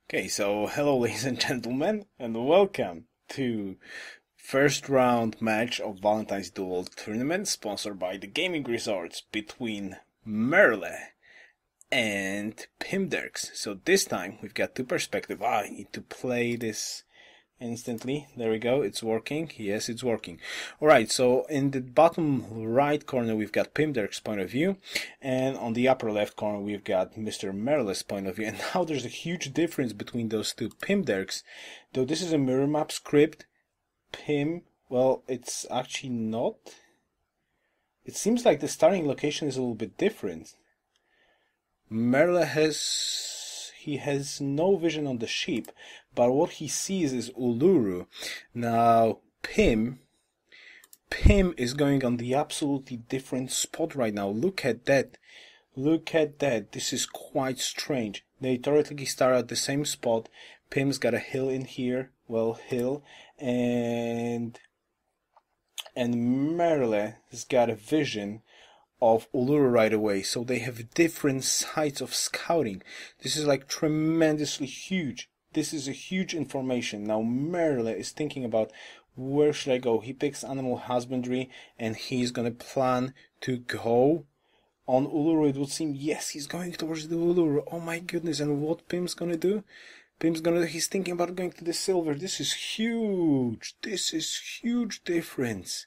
Okay, so hello ladies and gentlemen, and welcome to first round match of Valentine's Duel tournament sponsored by the gaming resorts between Merle and pimderks. So this time we've got two perspectives. I need to play this instantly. There we go, it's working. Yes, it's working. Alright, so in the bottom right corner we've got pimderks' point of view, and on the upper left corner we've got Mr. Merle's point of view. And now there's a huge difference between those two. Pimderks, though this is a mirror map script, well, it's actually not. It seems like the starting location is a little bit different. Merle has no vision on the sheep, but what he sees is Uluru. Now, Pim is going on the absolutely different spot right now. Look at that. Look at that. This is quite strange. They theoretically start at the same spot. Pim's got a hill in here. Well, hill. And Merle has got a vision of Uluru right away, so they have different sites of scouting. This is like tremendously huge. This is a huge information. Now Merle is thinking about where should I go. He picks animal husbandry and he's gonna plan to go on Uluru. It would seem, yes, he's going towards the Uluru. Oh my goodness. And what Pim's gonna do? He's thinking about going to the silver. This is huge. This is huge difference.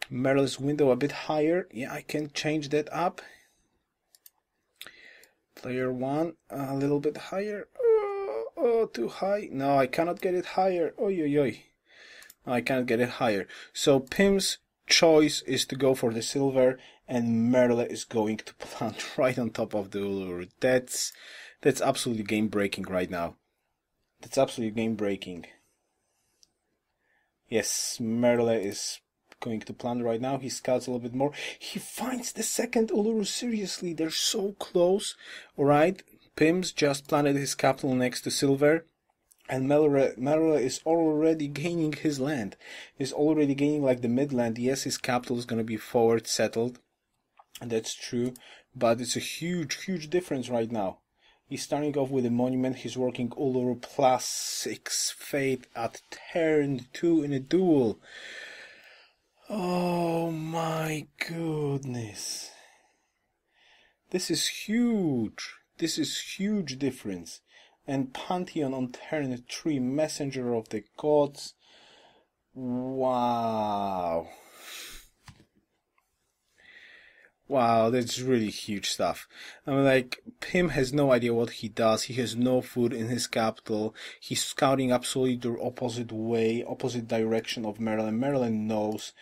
Merle's window a bit higher. Yeah, I can change that up. Player one a little bit higher. Oh, too high. No, I cannot get it higher. Oi, oi, oi. No, I cannot get it higher. So Pim's choice is to go for the silver, and Merle is going to plant right on top of the Uluru. That's absolutely game breaking right now. That's absolutely game breaking. Yes, Merle is going to plant right now. He scouts a little bit more. He finds the second Uluru. Seriously, they're so close. Alright, Pim's just planted his capital next to silver, and Merle is already gaining his land. He's already gaining like the midland. Yes, his capital is going to be forward settled, and that's true, but it's a huge difference right now. He's starting off with a monument. He's working Uluru +6 fate at turn 2 in a duel. Oh my goodness. This is huge. This is huge difference. And Pantheon on turn 3, Messenger of the Gods. Wow. Wow, that's really huge stuff. I mean, like, Pim has no idea what he does. He has no food in his capital. He's scouting absolutely the opposite way, opposite direction of Merle. Merle knows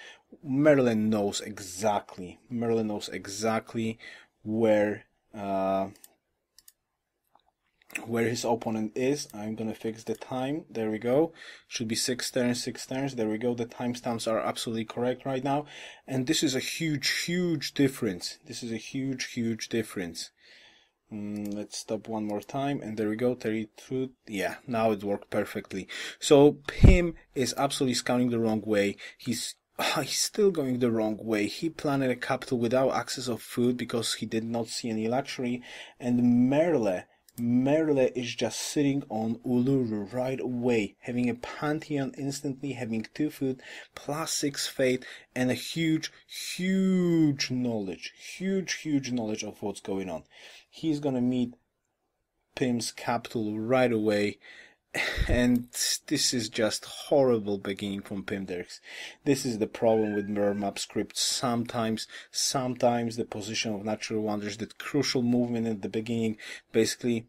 exactly. Merle knows exactly where his opponent is. I'm gonna fix the time. There we go. Should be 6 turns. There we go. The timestamps are absolutely correct right now. And this is a huge difference. This is a huge difference. Let's stop one more time. And there we go. 32. Yeah, now it worked perfectly. So Pim is absolutely scouting the wrong way. He's still going the wrong way. He planted a capital without access of food because he did not see any luxury. And Merle is just sitting on Uluru right away, having a Pantheon instantly, having 2 food, +6 fate, and a huge knowledge. Huge knowledge of what's going on. He's gonna meet Pim's capital right away. And this is just horrible beginning from pimderks. This is the problem with mirror map scripts. Sometimes the position of natural wonders, that crucial movement at the beginning, basically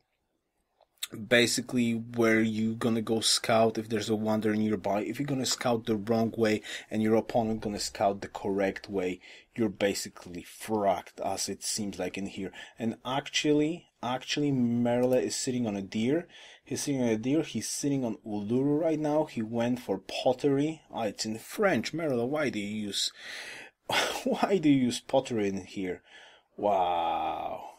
where you gonna go scout if there's a wonder nearby. If you're gonna scout the wrong way and your opponent gonna scout the correct way, you're basically fracked, as it seems like in here. And actually Merle is sitting on a deer. He's sitting on Uluru right now. He went for pottery. It's in French. Merle, why do you use pottery in here? Wow.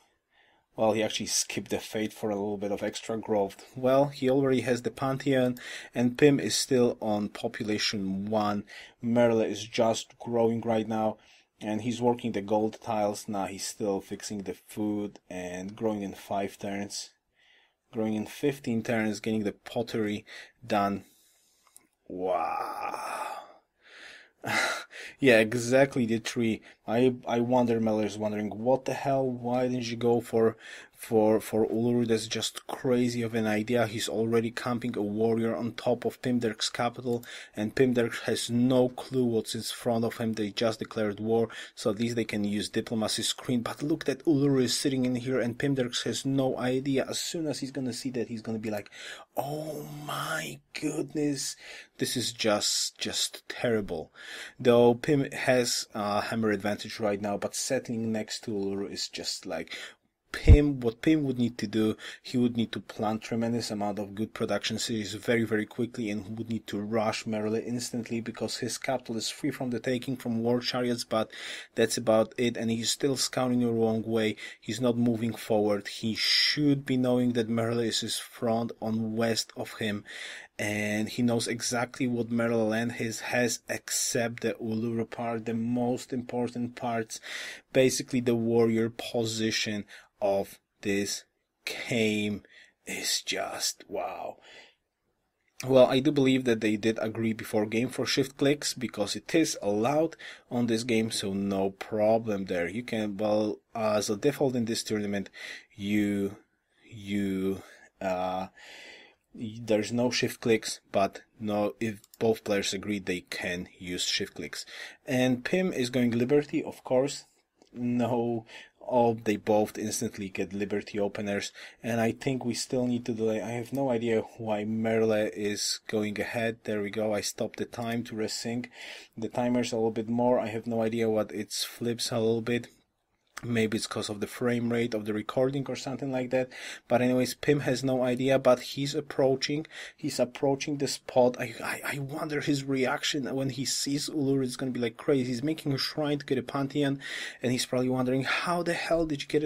Well, he actually skipped the fate for a little bit of extra growth. Well, he already has the Pantheon, and Pim is still on population 1. Merle is just growing right now, and he's working the gold tiles. Now he's still fixing the food and growing in 5 turns. growing in 15 turns, getting the pottery done. Wow. Yeah, exactly the tree. I wonder, Meller's wondering what the hell, why didn't you go for Uluru? That's just crazy of an idea. He's already camping a warrior on top of pimderks capital, and pimderks has no clue what's in front of him. They just declared war, so at least they can use diplomacy screen. But look, that Uluru is sitting in here, and pimderks has no idea. As soon as he's gonna see that, he's gonna be like, oh my goodness, this is just terrible. Though Pim has hammer advantage right now, but settling next to Uluru is just like what Pim would need to do. He would need to plant tremendous amount of good production cities very quickly, and would need to rush merle instantly because his capital is free from the taking from war chariots, but that's about it. And he's still scouting the wrong way. He's not moving forward. He should be knowing that merle is his front on west of him, and he knows exactly what merle land has except the Uluru part, the most important parts, basically the warrior position of this game is just wow. Well, I do believe that they did agree before game for shift clicks because it is allowed on this game, so no problem there. You can, well, as a default in this tournament, there's no shift clicks, but no, if both players agree, they can use shift clicks. And Pim is going Liberty, of course. No, they both instantly get Liberty openers, and I think we still need to delay. I have no idea why Merle is going ahead. There we go. I stopped the time to resync the timers a little bit more. I have no idea what it flips a little bit. Maybe it's because of the frame rate of the recording or something like that. But anyways, Pim has no idea, but he's approaching the spot. I wonder his reaction when he sees Uluru is going to be like crazy. He's making a shrine to get a Pantheon, and he's probably wondering, how the hell did you get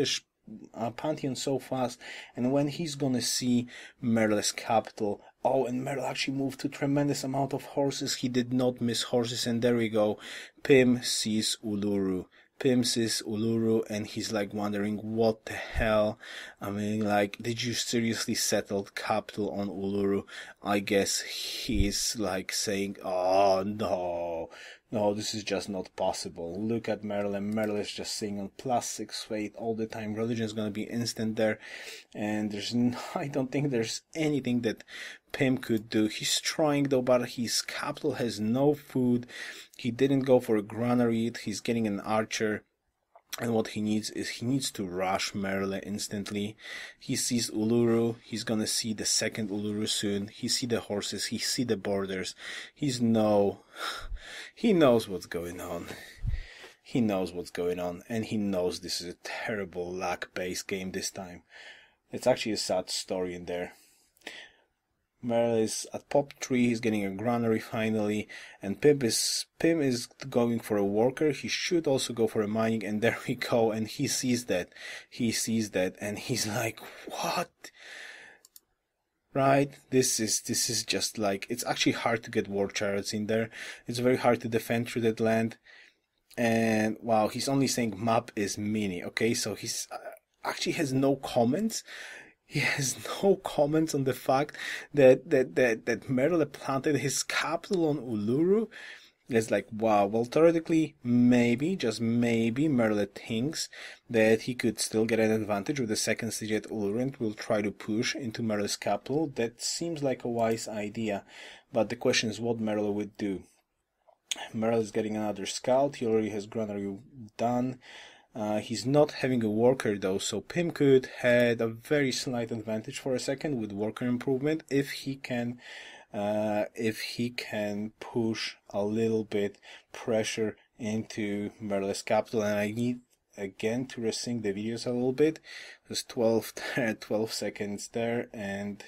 a Pantheon so fast? And when he's going to see Merle's capital, oh, and Merle actually moved to tremendous amount of horses. He did not miss horses, and there we go. Pim sees Uluru. Pim sees Uluru, and he's like wondering what the hell. I mean, like, did you seriously settle capital on Uluru? I guess he's like saying, oh no, this is just not possible. Look at Merle, and Merle is just saying on +6 fate all the time. Religion is gonna be instant there, and I don't think there's anything that Pim could do. He's trying though, but his capital has no food. He didn't go for a granary. He's getting an archer. And what he needs to rush Merle instantly. He sees Uluru. He's gonna see the second Uluru soon. He see the horses. He see the borders. He knows what's going on. He knows what's going on, and he knows this is a terrible luck-based game this time. It's actually a sad story in there. Merle is at pop 3, he's getting a granary finally, and Pim is going for a worker. He should also go for a mining, and there we go, and he sees that, and he's like, what? Right? This is just like, it's actually hard to get war chariots in there. It's very hard to defend through that land, and wow, he's only saying map is mini. Okay, so he's actually has no comments. He has no comments on the fact that Merle planted his capital on Uluru. It's like, wow, well, theoretically, maybe, just maybe, Merle thinks that he could still get an advantage with the second siege at Uluru and will try to push into Merle's capital. That seems like a wise idea, but the question is what Merle would do. Merle is getting another scout. He already has granary done. He's not having a worker though, so Pim could had a very slight advantage for a second with worker improvement if he can push a little bit pressure into Merle's capital. And I need again to resync the videos a little bit. There's 12 seconds there, and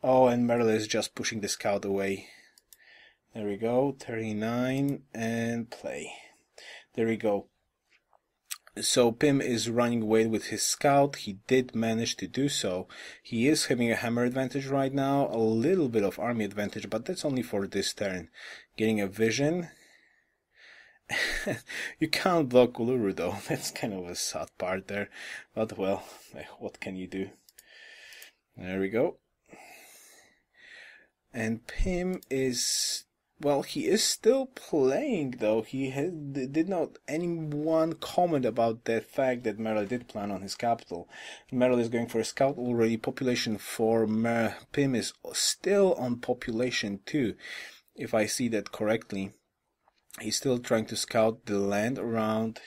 and Merle is just pushing the scout away. There we go, 39 and play. There we go. So Pim is running away with his scout. He did manage to do so. He is having a hammer advantage right now, a little bit of army advantage, but that's only for this turn. Getting a vision. You can't block Uluru though. That's kind of a sad part there. But well, what can you do? There we go. And Pim is, well, he is still playing though. Did not anyone comment about the fact that merle did plan on his capital. Merle is going for a scout already. Population 4. Pim is still on population 2, if I see that correctly. He's still trying to scout the land around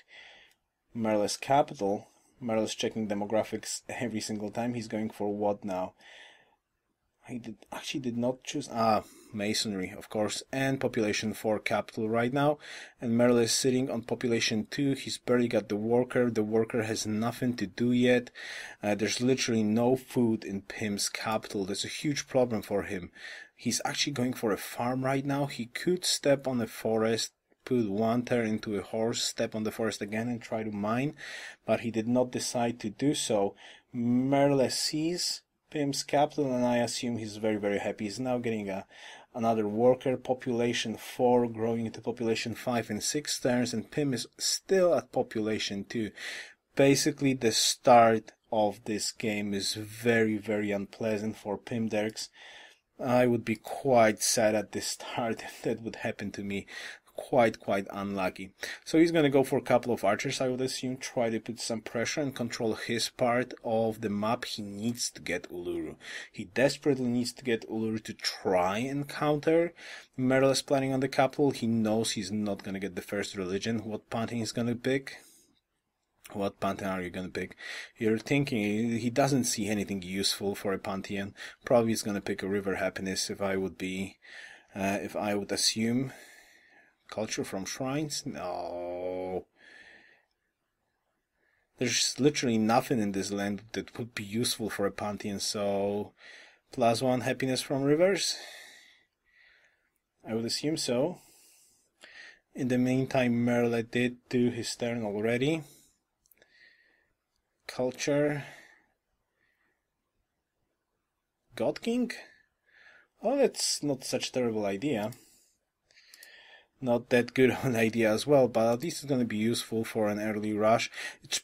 Merle's capital. Merle's checking demographics every single time. He's going for what now? He did not choose masonry, of course, and population 4 capital right now. And Merle is sitting on population 2. He's barely got the worker. The worker has nothing to do yet. There's literally no food in Pim's capital. That's a huge problem for him. He's actually going for a farm right now. He could step on the forest, put one turn into a horse, step on the forest again and try to mine, but he did not decide to do so. Merle sees Pim's capital, and I assume he's very, very happy. He's now getting another worker. Population 4 growing into population 5 in 6 turns, and Pim is still at population 2. Basically, the start of this game is very, very unpleasant for pimderks. I would be quite sad at the start if that would happen to me. Quite unlucky. So he's gonna go for a couple of archers, I would assume, try to put some pressure and control his part of the map. He needs to get Uluru. He desperately needs to get Uluru to try and counter. Merle is planning on the capital. He knows he's not gonna get the first religion. What pantheon he's gonna pick? What pantheon are you gonna pick? You're thinking he doesn't see anything useful for a pantheon. Probably he's gonna pick a river happiness if I would assume. Culture from shrines? No. There's literally nothing in this land that would be useful for a pantheon, so +1 happiness from rivers? I would assume so. In the meantime, Merle did do his turn already. Culture. God King? Oh, that's not such a terrible idea. Not that good of an idea as well, but at least it's going to be useful for an early rush. It's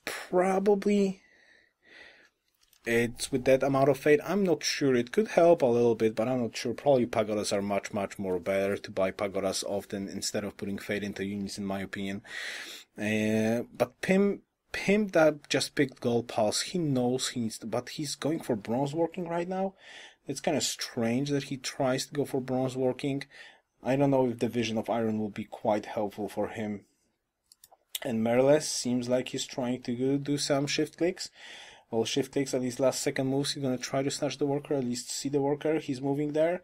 with that amount of fate, I'm not sure. It could help a little bit, but I'm not sure. Probably pagodas are much more better to buy pagodas often instead of putting fate into units, in my opinion. But Pim that just picked gold pulse. He knows he needs to, but he's going for bronze working right now. It's kind of strange that he tries to go for bronze working. I don't know if the vision of iron will be quite helpful for him. And Merle seems like he's trying to do some shift clicks. Well, shift clicks at these last second moves. He's going to try to snatch the worker, at least see the worker. He's moving there.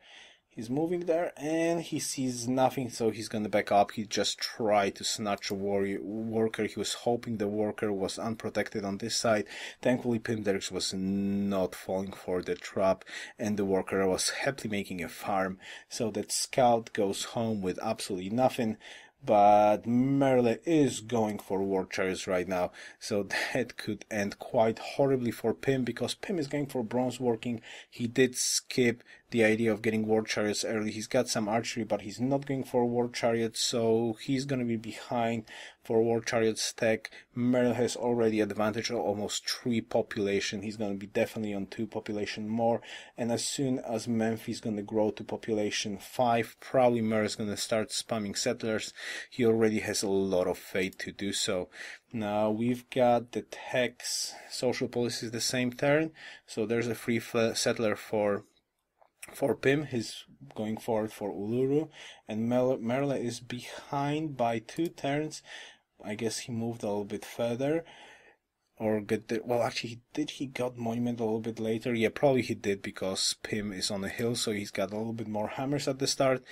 And he sees nothing, so he's going to back up. He just tried to snatch a worker. He was hoping the worker was unprotected on this side. Thankfully, pimderks was not falling for the trap, and the worker was happily making a farm. So that scout goes home with absolutely nothing. But Merle is going for war chariots right now, so that could end quite horribly for Pim, because Pim is going for bronze working. He did skip the idea of getting war chariots early. He's got some archery, but he's not going for war chariots, so he's going to be behind for war chariots tech. Merle has already advantage of almost 3 population. He's going to be definitely on 2 population more, and as soon as Memphis is going to grow to population 5, probably Merle is going to start spamming settlers. He already has a lot of fate to do so. Now we've got the techs social policies the same turn, so there's a free settler for Pim. He's going forward for Uluru, and Merle is behind by 2 turns. I guess he moved a little bit further, or actually he got monument a little bit later? Yeah, probably he did, because Pim is on a hill, so he's got a little bit more hammers at the start,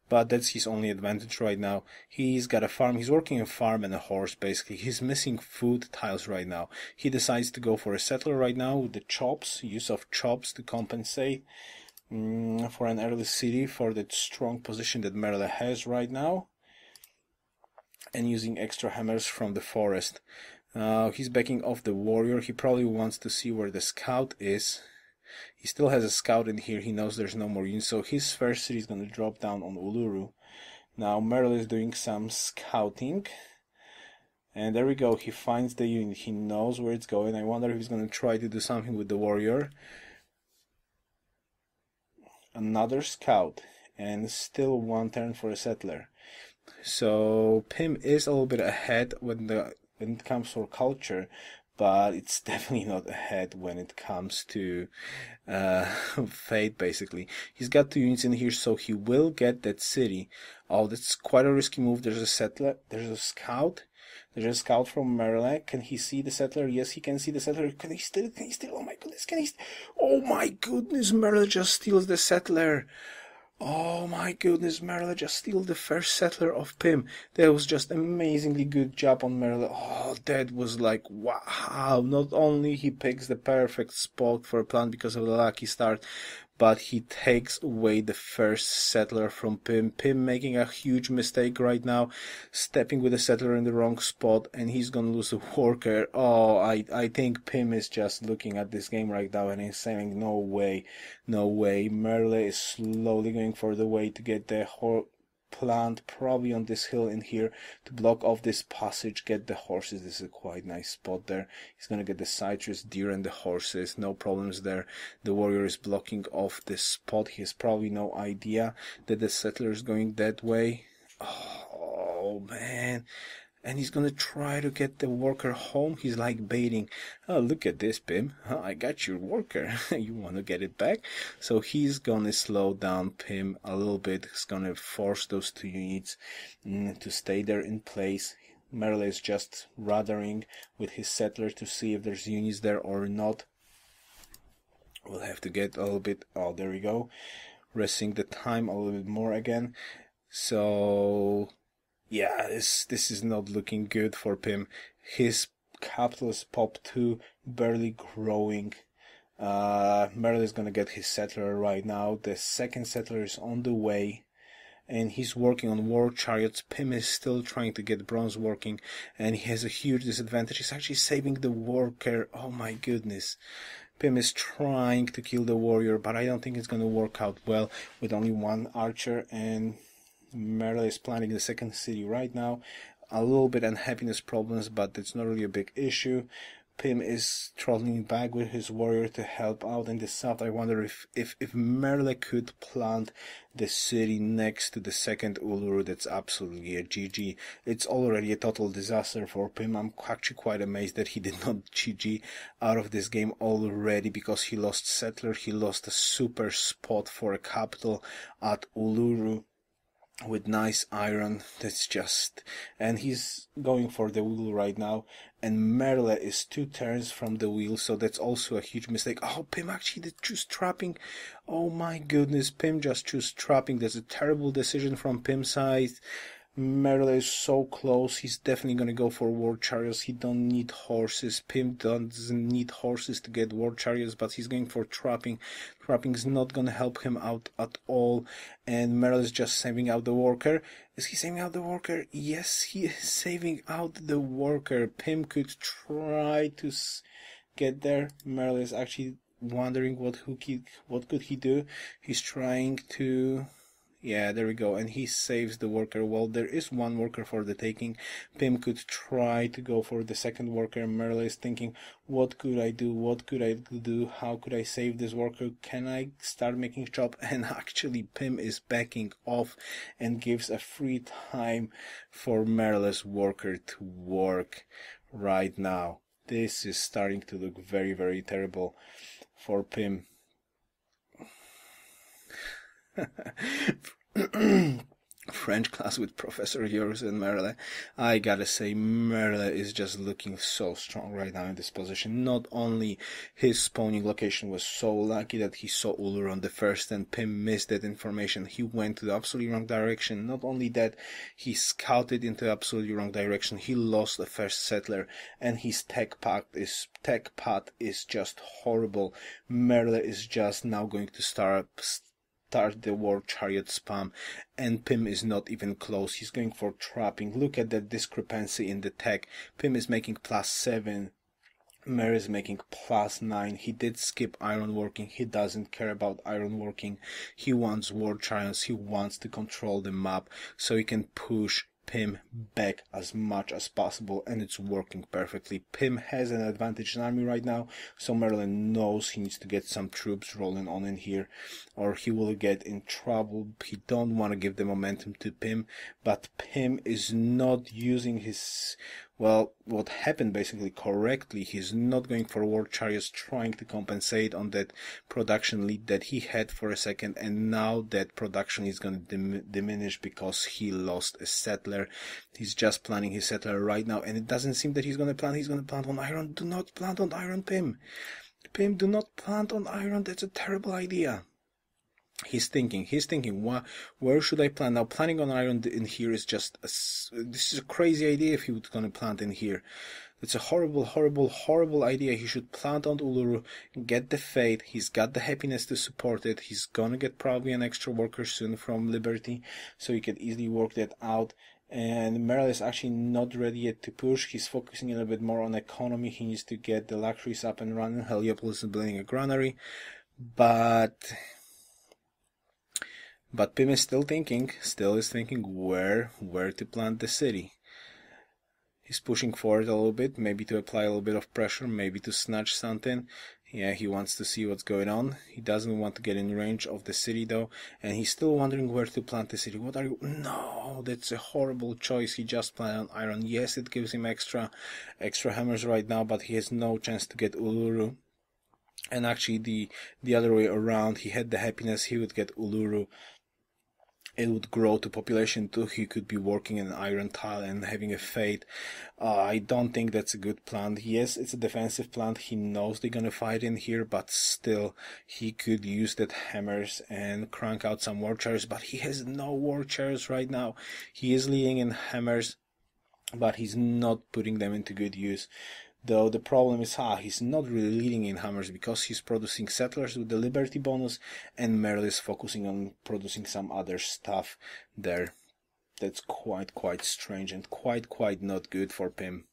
but that's his only advantage right now. He's got a farm. He's working a farm and a horse, basically. He's missing food tiles right now. He decides to go for a settler right now with the chops, use of chops to compensate for an early city, for that strong position that Merle has right now, and using extra hammers from the forest. He's backing off the warrior. He probably wants to see where the scout is. He still has a scout in here. He knows there's no more units, so his first city is going to drop down on Uluru. Now Merle is doing some scouting, and there we go. He finds the unit. He knows where it's going. I wonder if he's going to try to do something with the warrior. another scout, and still one turn for a settler. So Pim is a little bit ahead when it comes for culture, but it's definitely not ahead when it comes to fate. Basically, he's got 2 units in here, so he will get that city. Oh, that's quite a risky move. There's a settler. There's a scout. There's a scout from Merle. Can he see the settler? Yes, he can see the settler. Can he steal? Can he steal? Oh my goodness! Can he? Oh my goodness! Merle just steals the settler. Oh my goodness, Merle just steals the first settler of Pim. That was just amazingly good job on Merle. Oh, that was like, wow. Not only he picks the perfect spot for a plant because of the lucky start, but he takes away the first settler from Pim. Pim making a huge mistake right now, stepping with the settler in the wrong spot, and he's gonna lose a worker. Oh, I think Pim is just looking at this game right now and he's saying, no way, no way. Merle is slowly going for the way to get the plant probably on this hill in here to block off this passage, get the horses. This is a quite nice spot there. He's gonna get the citrus, deer, and the horses. No problems there. The warrior is blocking off this spot. He has probably no idea that the settler is going that way. Oh man. And he's gonna try to get the worker home. He's like baiting. Oh, look at this, Pim. Oh, I got your worker. You want to get it back? So he's gonna slow down Pim a little bit. He's gonna force those 2 units to stay there in place. Merle is just radaring with his settler to see if there's units there or not. We'll have to get a little bit. Oh, there we go. Resting the time a little bit more again. So yeah, this is not looking good for Pim. His capital is pop 2, barely growing. Merle is gonna get his settler right now. The second settler is on the way, and he's working on war chariots. Pim is still trying to get bronze working, and he has a huge disadvantage. He's actually saving the worker. Oh my goodness. Pim is trying to kill the warrior, but I don't think it's gonna work out well with only 1 archer, and Merle is planning the second city right now. A little bit unhappiness problems, but it's not really a big issue. Pim is trotting back with his warrior to help out in the south. I wonder if Merle could plant the city next to the second Uluru. That's absolutely a GG. It's already a total disaster for Pim. I'm actually quite amazed that he did not GG out of this game already, because he lost settler, he lost a super spot for a capital at Uluru with nice iron. That's just, and he's going for the wheel right now, and Merle is 2 turns from the wheel, so that's also a huge mistake. Oh, Pim actually did choose trapping. Oh my goodness, Pim just chose trapping. That's a terrible decision from Pim's side. Merle is so close. He's definitely going to go for war chariots. He don't need horses. Pim doesn't need horses to get war chariots, but he's going for trapping. Trapping is not going to help him out at all. And Merle is just saving out the worker. Is he saving out the worker? Yes, he is saving out the worker. Pim could try to get there. Merle is actually wondering what could he do. He's trying to... Yeah, there we go, and he saves the worker. Well, there is 1 worker for the taking. Pim could try to go for the second worker. Merle is thinking, what could I do? What could I do? How could I save this worker? Can I start making shop? And actually, Pim is backing off and gives a free time for Merle's worker to work right now. This is starting to look very, very terrible for Pim. French class with Professor Yoruus and Merle. I gotta say, Merle is just looking so strong right now in this position. Not only his spawning location was so lucky that he saw Ulur on the first, and Pim missed that information. He went to the absolutely wrong direction. Not only that, he scouted into the absolutely wrong direction. He lost the first settler, and his tech path is just horrible. Merle is just now going to start the war chariot spam, and Pim is not even close. He's going for trapping. Look at that discrepancy in the tech. Pim is making +7. Merle is making +9. He did skip iron working. He doesn't care about iron working. He wants war chariots. He wants to control the map so he can push Pim back as much as possible, and it's working perfectly. Pim has an advantage in army right now, so merle knows he needs to get some troops rolling on in here, or he will get in trouble. He don't want to give the momentum to Pim, but Pim is not using his, well, what happened basically correctly. He's not going for war chariots, trying to compensate on that production lead that he had for a second, and now that production is going to diminish because he lost a settler. He's just planning his settler right now, and it doesn't seem that he's going to plant on iron. Do not plant on iron, Pim. Pim, do not plant on iron. That's a terrible idea. He's thinking, where should I plant? Now, planting on iron in here is just, this is a crazy idea if he was going to plant in here. It's a horrible idea. He should plant on Uluru, get the fate. He's got the happiness to support it. He's going to get probably an extra worker soon from Liberty, so he can easily work that out. And merle is actually not ready yet to push. He's focusing a little bit more on economy. He needs to get the luxuries up and running. Heliopolis is building a granary, but Pim is still thinking where to plant the city. He's pushing forward a little bit, maybe to apply a little bit of pressure, maybe to snatch something. Yeah, he wants to see what's going on. He doesn't want to get in range of the city though, and he's still wondering where to plant the city. What are you? No, that's a horrible choice. He just planted on iron. Yes, it gives him extra hammers right now, but he has no chance to get Uluru. And actually the other way around, he had the happiness, he would get Uluru. It would grow to population too. He could be working in an iron tile and having a fate. I don't think that's a good plan. Yes, it's a defensive plan. He knows they're gonna fight in here, but still, he could use that hammers and crank out some war chariots. But he has no war chariots right now. He is leading in hammers, but he's not putting them into good use. Though the problem is he's not really leading in hammers because he's producing settlers with the liberty bonus, and merle is focusing on producing some other stuff there. That's quite strange and quite not good for Pim.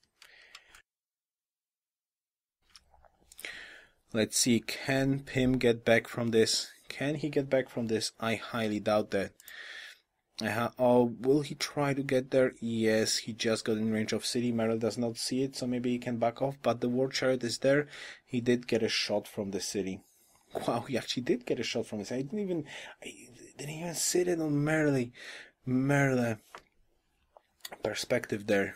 Let's see, can Pim get back from this? Can he get back from this? I highly doubt that. Will he try to get there? Yes, he just got in range of city. Merle does not see it, so maybe he can back off, but the war chariot is there. He did get a shot from the city. Wow, he actually did get a shot from the city. I didn't even see it on Merle perspective there.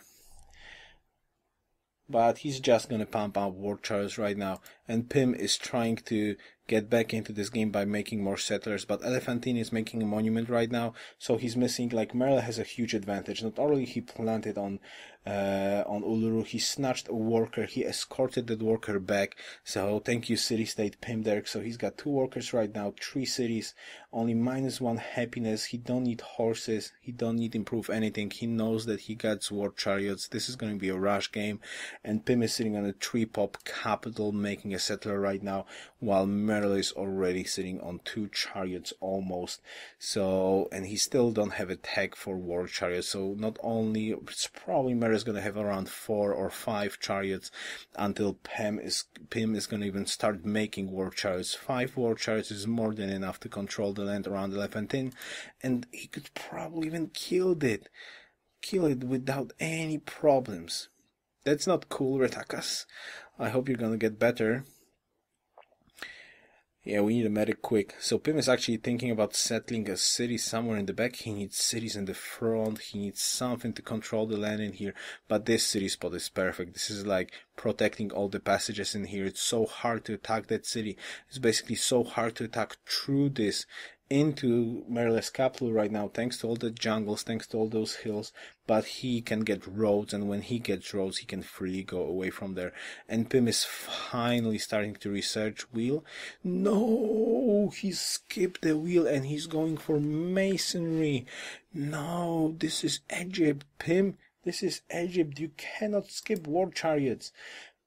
But he's just gonna pump out war chariots right now, and Pim is trying to get back into this game by making more settlers, but Valentine is making a monument right now, so he's missing. Like, merle has a huge advantage. Not only he planted on Uluru, he snatched a worker, he escorted that worker back, so thank you city-state pimderks. So he's got 2 workers right now, 3 cities, only -1 happiness. He don't need horses, he don't need improve anything. He knows that he got war chariots. This is going to be a rush game, and Pim is sitting on a 3-pop capital making a settler right now, while merle is already sitting on 2 chariots almost. So, and he still don't have a tag for war chariots, so not only, it's probably merle is going to have around 4 or 5 chariots until Pim is going to even start making war chariots. 5 war chariots is more than enough to control the land around Valentine, and he could probably even kill it without any problems. That's not cool, Retakas. I hope you're gonna get better. Yeah, we need a medic quick. So Pim is actually thinking about settling a city somewhere in the back. He needs cities in the front. He needs something to control the land in here. But this city spot is perfect. This is like protecting all the passages in here. It's so hard to attack that city. It's basically so hard to attack through this into Merle's capital right now, thanks to all the jungles, thanks to all those hills, but he can get roads, and when he gets roads, he can freely go away from there. And Pim is finally starting to research wheel. No, he skipped the wheel and he's going for masonry. No, this is Egypt, Pim. This is Egypt. You cannot skip war chariots.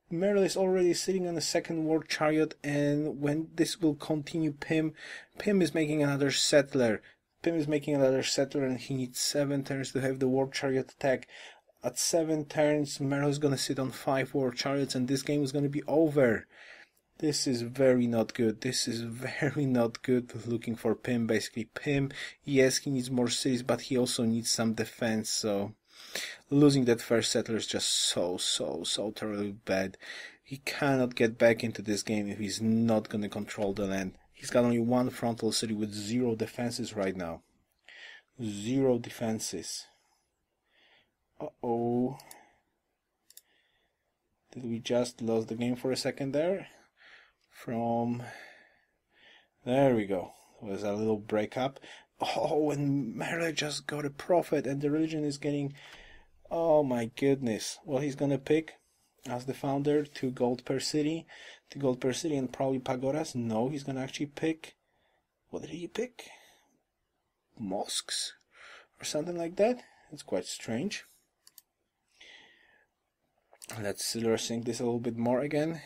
Merle is already sitting on a 2nd war chariot, and when this will continue, Pim is making another settler. And he needs 7 turns to have the war chariot attack. At 7 turns, Merle is gonna sit on 5 war chariots, and this game is gonna be over. This is very not good. This is very not good looking for Pim. Basically, Pim, yes, he needs more cities, but he also needs some defense, so Losing that first settler is just so terribly bad. He cannot get back into this game if he's not gonna control the land. He's got only one frontal city with 0 defenses right now. 0 defenses. Uh-oh. Did we just lose the game for a second there? There we go. It was a little breakup. Oh, and merle just got a prophet and the religion is getting... Oh my goodness. Well, he's gonna pick as the founder 2 gold per city. 2 gold per city and probably pagodas. No, he's gonna actually pick... What did he pick? Mosques? Or something like that? It's quite strange. Let's sync this a little bit more again.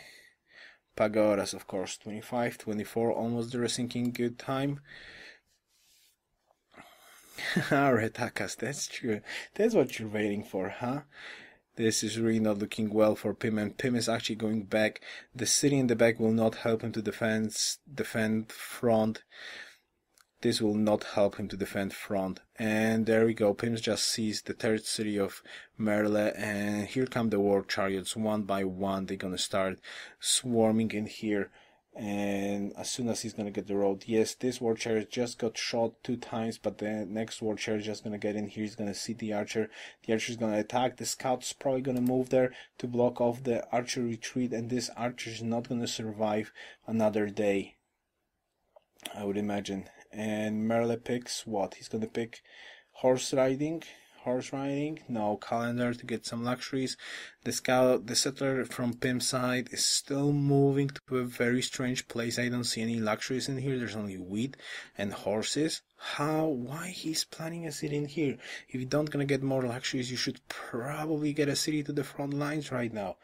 Pagodas, of course, 25, 24, almost the resyncing good time. Retakas, that's true. That's what you're waiting for, huh? This is really not looking well for Pim, and Pim is actually going back. The city in the back will not help him to defend front. This will not help him to defend front. And there we go. Pim just sees the 3rd city of Merle, and here come the war chariots one by one. They're gonna start swarming in here. And as soon as he's gonna get the road, yes, this war chariot just got shot 2 times, but the next war chariot is just gonna get in here. He's gonna see the archer. The archer is gonna attack. The scout's probably gonna move there to block off the archer retreat, and this archer is not gonna survive another day, I would imagine. And Merle picks what? He's gonna pick horse riding. No, calendar to get some luxuries. The settler from Pim's side is still moving to a very strange place. I don't see any luxuries in here. There's only wheat and horses. Why he's planning a city in here? If you don't gonna get more luxuries, you should probably get a city to the front lines right now.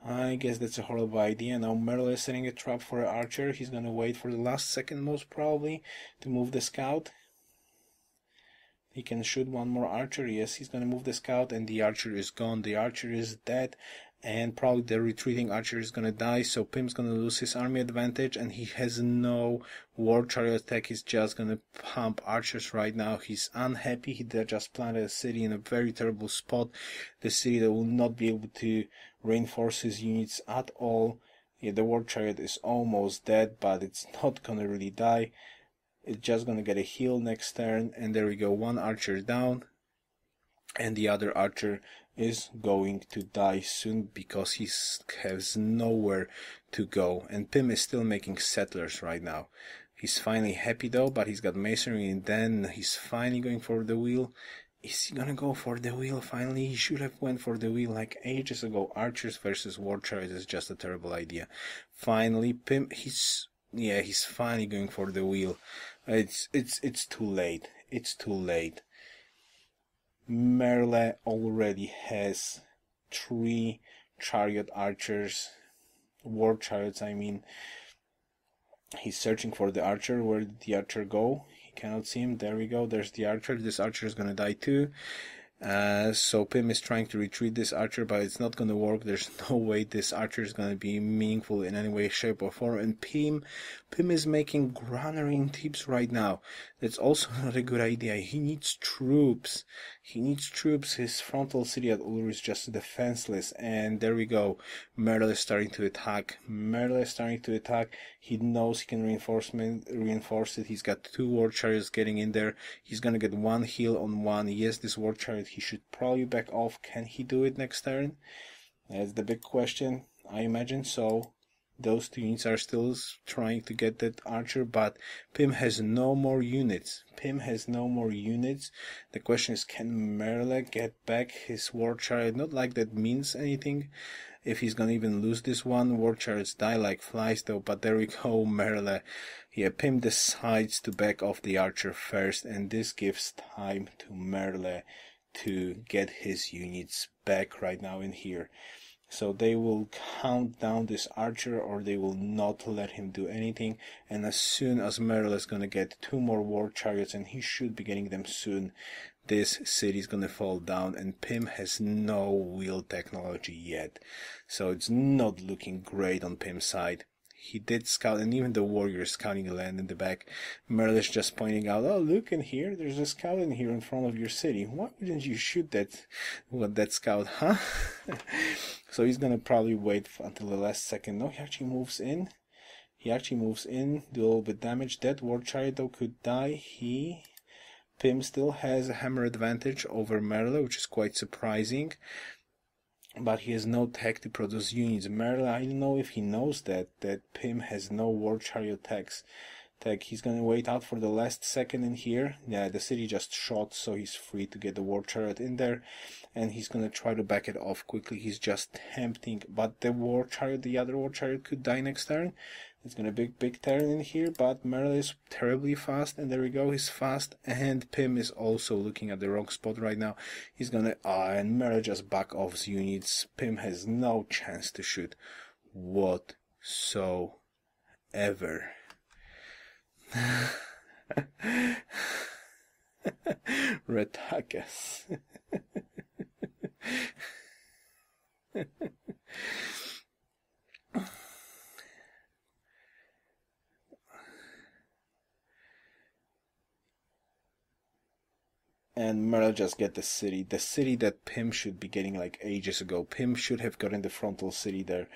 I guess that's a horrible idea. Now Merle is setting a trap for an archer. He's gonna wait for the last second most probably to move the scout. He can shoot one more archer. Yes, he's gonna move the scout and the archer is gone. The archer is dead and probably the retreating archer is gonna die, so Pim's gonna lose his army advantage and he has no war chariot attack. He's just gonna pump archers right now. He's unhappy. He just planted a city in a very terrible spot. The city that will not be able to reinforce his units at all. Yeah, the war chariot is almost dead, but it's not gonna really die. It's just gonna get a heal next turn, and there we go, 1 archer down, and the other archer is going to die soon because he has nowhere to go. And Pim is still making settlers right now. He's finally happy though, but he's got masonry, and then he's finally going for the wheel. Is he gonna go for the wheel finally? He should have went for the wheel like ages ago. Archers versus war chariots is just a terrible idea. Finally, Pim, he's finally going for the wheel. It's too late. It's too late. Merle already has 3 chariot archers, war chariots I mean. He's searching for the archer. Where did the archer go? He cannot see him. There we go. There's the archer. This archer is gonna die too. So Pim is trying to retreat this archer, but it's not gonna work. There's no way this archer is gonna be meaningful in any way, shape or form. And Pim is making granary in tips right now. That's also not a good idea. He needs troops. His frontal city at Ulur is just defenseless. And there we go. Merle is starting to attack. He knows he can reinforce it. He's got 2 war chariots getting in there. He's gonna get 1 heal on 1. Yes, this war chariot, he should probably back off. Can he do it next turn? That's the big question. I imagine so. Those 2 units are still trying to get that archer, but Pim has no more units. The question is, can Merle get back his war chariot? Not like that means anything if he's gonna even lose this one. War chariots die like flies though, but there we go, Merle. Yeah, Pim decides to back off the archer first, and this gives time to Merle to get his units back right now in here. So they will count down this archer, or they will not let him do anything. And as soon as Merle is gonna get 2 more war chariots, and he should be getting them soon, this city is gonna fall down, and Pim has no wheel technology yet. So it's not looking great on Pim's side. he did scout, and even the warrior is scouting the land in the back. Merle is just pointing out, oh, look in here, there's a scout in here in front of your city. Why wouldn't you shoot that scout, huh? So he's gonna probably wait until the last second. No, he actually moves in. Do a little bit damage. That war chariot though could die. Pim still has a hammer advantage over Merle, which is quite surprising. But he has no tech to produce units. Merle, I don't know if he knows that Pim has no war chariot tech. He's gonna wait out for the last second in here. Yeah, the city just shot, so he's free to get the war chariot in there, and he's gonna try to back it off quickly. He's just tempting, but the other war chariot could die next turn. It's gonna be a big turn in here, but Merle is terribly fast, and there we go, he's fast, and Pim is also looking at the wrong spot right now. He's gonna, and Merle just back off units. Pim has no chance to shoot whatsoever. Retakas. And Merle just get the city that Pim should be getting like ages ago. Pim should have gotten the frontal city there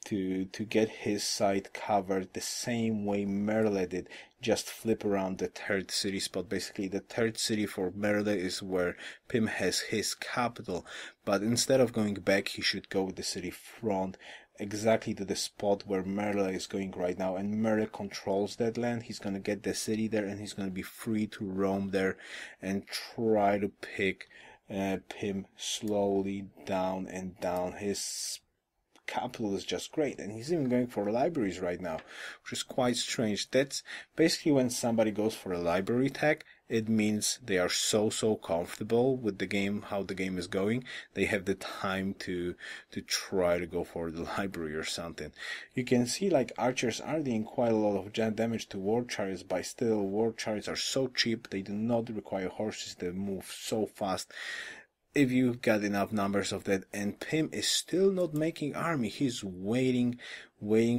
to get his side covered the same way Merle did. Just flip around the third city spot. Basically, the third city for Merle is where Pim has his capital. But instead of going back, he should go with the city front, exactly to the spot where Merle is going right now, and Merle controls that land. He's gonna get the city there, and he's gonna be free to roam there and try to pick Pim slowly down and down. His capital is just great, and he's even going for libraries right now, which is quite strange. That's basically when somebody goes for a library tech, it means they are so comfortable with the game, how the game is going, they have the time to try to go for the library or something. You can see like archers are doing quite a lot of damage to war chariots, but still war chariots are so cheap, they do not require horses, they move so fast. If you've got enough numbers of that, and Pim is still not making army, he's waiting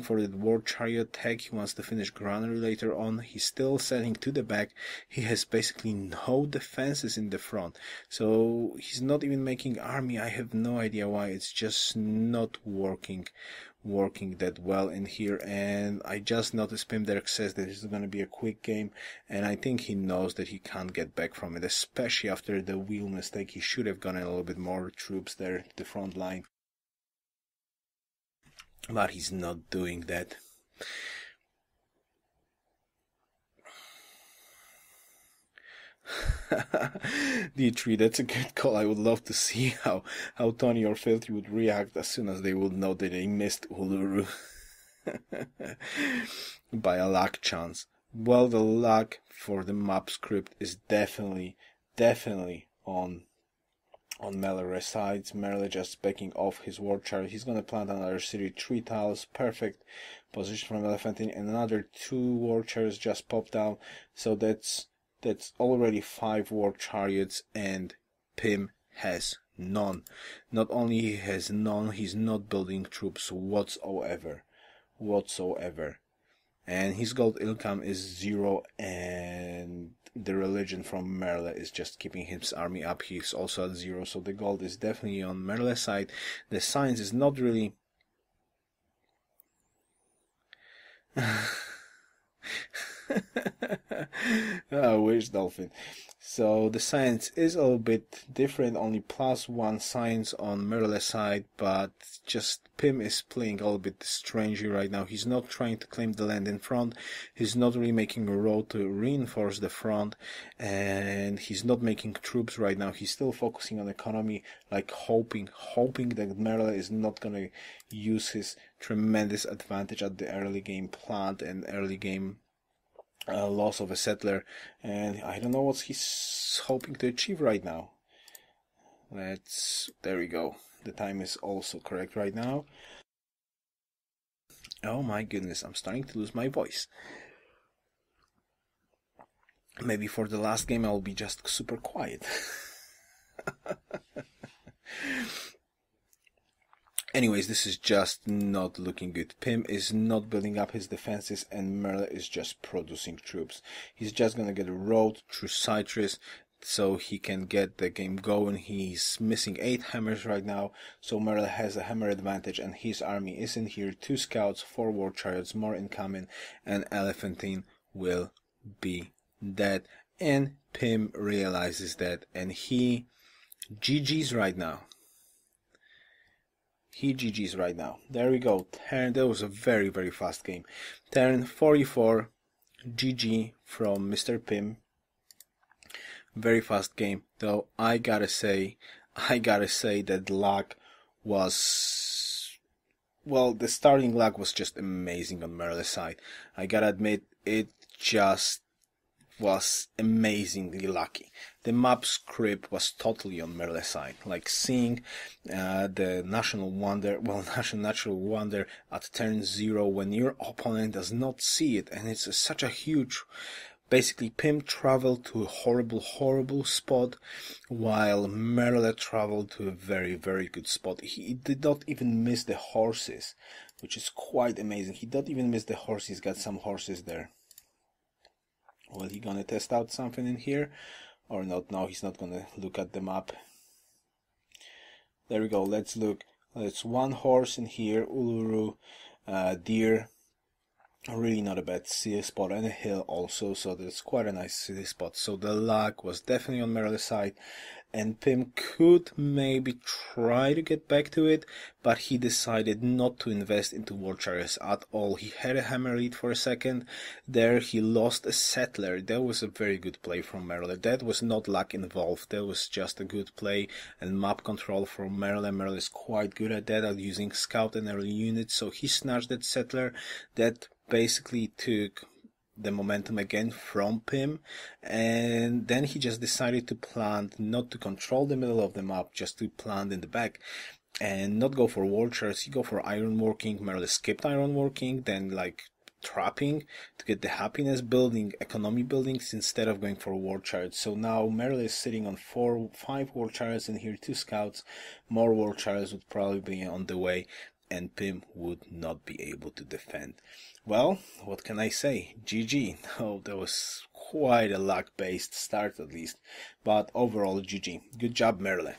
for the war chariot tech. He wants to finish granary later on. He's still setting to the back. He has basically no defenses in the front, so he's not even making army. I have no idea why. It's just not working that well in here, and I just noticed pimderks says that this is going to be a quick game, and I think he knows that he can't get back from it, especially after the wheel mistake. He should have gone a little bit more troops there to the front line, but he's not doing that. D3, that's a good call. I would love to see how Tony or Filthy would react as soon as they would know that they missed Uluru by a luck chance. Well, the luck for the map script is definitely on Merle's side. Merle just backing off his war chariot. He's gonna plant another city, 3 tiles, perfect position from Valentine, and another 2 war chariots just popped down. So that's already 5 war chariots, and Pim has none. Not only he has none, he's not building troops whatsoever. And his gold income is 0, and the religion from Merle is just keeping his army up. He's also at 0, so the gold is definitely on Merle's side. The science is not really I wish, Dolphin. So the science is a little bit different, only +1 science on Merle's side, but just Pim is playing a little bit strangely right now. He's not trying to claim the land in front, he's not really making a road to reinforce the front, and he's not making troops right now. He's still focusing on economy, like hoping that Merle is not gonna use his tremendous advantage at the early game plant and early game loss of a settler, and I don't know what he's hoping to achieve right now. There we go. The time is also correct right now. Oh my goodness, I'm starting to lose my voice. Maybe for the last game I'll be just super quiet. Anyways, this is just not looking good. Pim is not building up his defenses, and Merle is just producing troops. He's just gonna get a road through Citrus so he can get the game going. He's missing 8 hammers right now, so Merle has a hammer advantage, and his army is in here. 2 scouts, 4 war chariots, more incoming, and Valentine will be dead. And Pim realizes that, and he GG's right now. He GG's right now. There we go. Turn. That was a very, very fast game. Turn 44. GG from Mr. Pim. Very fast game. Though I gotta say that the luck was, well, the starting luck was just amazing on Merle's side. I gotta admit, it just was amazingly lucky. The map script was totally on Merle's side. Like seeing the natural wonder at turn 0 when your opponent does not see it, and it's such a huge. Basically, Pim traveled to a horrible spot, while Merle traveled to a very, very good spot. He did not even miss the horses, which is quite amazing. He did not even miss the horses. He's got some horses there. Well, he gonna test out something in here or not? No, he's not gonna look at the map. There we go. Let's look. It's 1 horse in here. Uluru, deer. Really not a bad city spot, and a hill also, so that's quite a nice city spot. So the luck was definitely on Merle's side, and Pim could maybe try to get back to it, but he decided not to invest into war chariots at all. He had a hammer lead for a second. There he lost a settler. That was a very good play from Merle. That was not luck involved. That was just a good play and map control from Merle. Merle is quite good at that, at using scout and early units, so he snatched that settler. That basically took the momentum again from Pim, and then he just decided to plant, not to control the middle of the map, just to plant in the back and not go for war chariots. He go for ironworking. Merle skipped ironworking, then like trapping to get the happiness building, economy buildings, instead of going for war chariots. So now Merle is sitting on 5 war chariots in here, 2 scouts. More war chariots would probably be on the way, and Pim would not be able to defend. Well, what can I say? GG. Oh, that was quite a luck-based start at least, but overall GG. Good job, Merle.